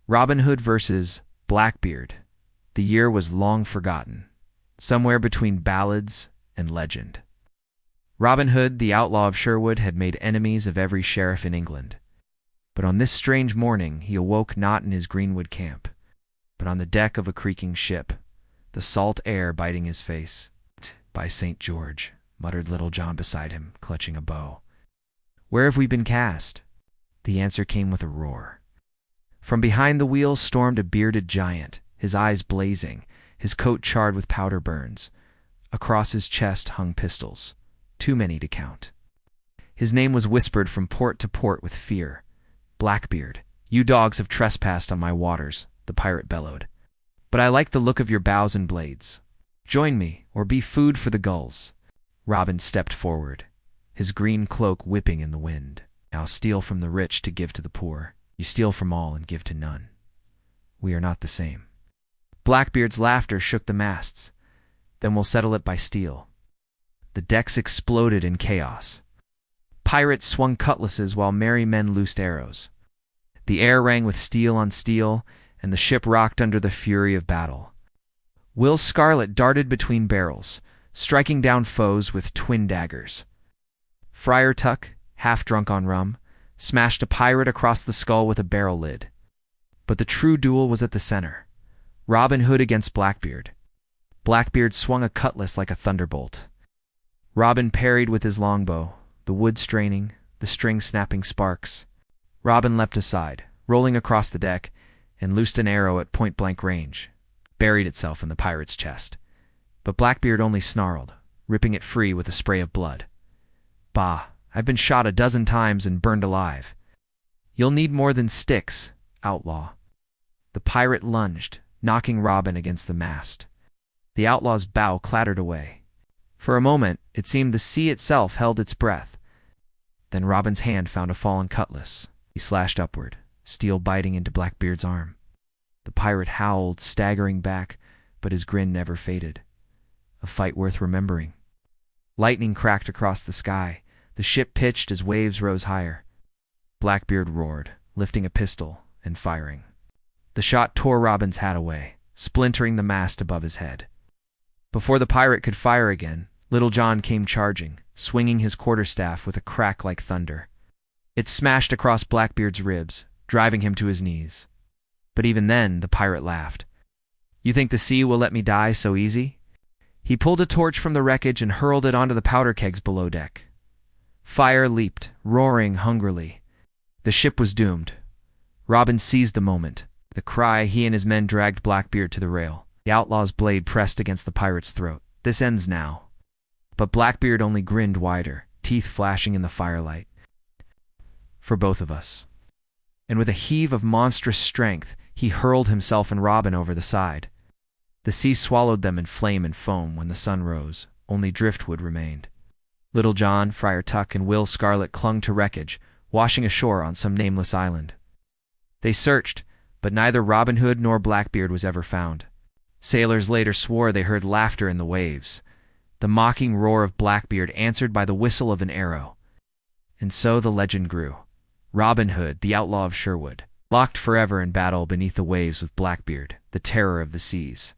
Robinhood versus Blackbeard. The year was long forgotten, somewhere between ballads and legend. Robin Hood, the outlaw of Sherwood, had made enemies of every sheriff in England. But on this strange morning he awoke not in his greenwood camp, but on the deck of a creaking ship, the salt air biting his face. "By St. George," muttered Little John beside him, clutching a bow. "Where have we been cast?" The answer came with a roar. From behind the wheel stormed a bearded giant, his eyes blazing, his coat charred with powder burns. Across his chest hung pistols, too many to count. His name was whispered from port to port with fear. "Blackbeard, you dogs have trespassed on my waters," the pirate bellowed. "But I like the look of your bows and blades. Join me, or be food for the gulls." Robin stepped forward, his green cloak whipping in the wind. "Now steal from the rich to give to the poor. You steal from all and give to none. We are not the same." Blackbeard's laughter shook the masts. "Then we'll settle it by steel." The decks exploded in chaos. Pirates swung cutlasses while merry men loosed arrows. The air rang with steel on steel, and the ship rocked under the fury of battle. Will Scarlet darted between barrels, striking down foes with twin daggers. Friar Tuck, half drunk on rum, smashed a pirate across the skull with a barrel lid. But the true duel was at the center. Robin Hood against Blackbeard. Blackbeard swung a cutlass like a thunderbolt. Robin parried with his longbow, the wood straining, the string snapping sparks. Robin leapt aside, rolling across the deck, and loosed an arrow at point-blank range. Buried itself in the pirate's chest. But Blackbeard only snarled, ripping it free with a spray of blood. "Bah, I've been shot a dozen times and burned alive." "You'll need more than sticks, outlaw." The pirate lunged, knocking Robin against the mast. The outlaw's bow clattered away. For a moment, it seemed the sea itself held its breath. Then Robin's hand found a fallen cutlass. He slashed upward, steel biting into Blackbeard's arm. The pirate howled, staggering back, but his grin never faded. A fight worth remembering. Lightning cracked across the sky. The ship pitched as waves rose higher. Blackbeard roared, lifting a pistol and firing. The shot tore Robin's hat away, splintering the mast above his head. Before the pirate could fire again, Little John came charging, swinging his quarterstaff with a crack like thunder. It smashed across Blackbeard's ribs, driving him to his knees. But even then, the pirate laughed. "You think the sea will let me die so easy?" He pulled a torch from the wreckage and hurled it onto the powder kegs below deck. Fire leaped, roaring hungrily. The ship was doomed. Robin seized the moment. The cry, he and his men dragged Blackbeard to the rail. The outlaw's blade pressed against the pirate's throat. "This ends now." But Blackbeard only grinned wider, teeth flashing in the firelight. "For both of us." And with a heave of monstrous strength, he hurled himself and Robin over the side. The sea swallowed them in flame and foam when the sun rose. Only driftwood remained. Little John, Friar Tuck, and Will Scarlet clung to wreckage, washing ashore on some nameless island. They searched, but neither Robin Hood nor Blackbeard was ever found. Sailors later swore they heard laughter in the waves, the mocking roar of Blackbeard answered by the whistle of an arrow. And so the legend grew. Robin Hood, the outlaw of Sherwood, locked forever in battle beneath the waves with Blackbeard, the terror of the seas.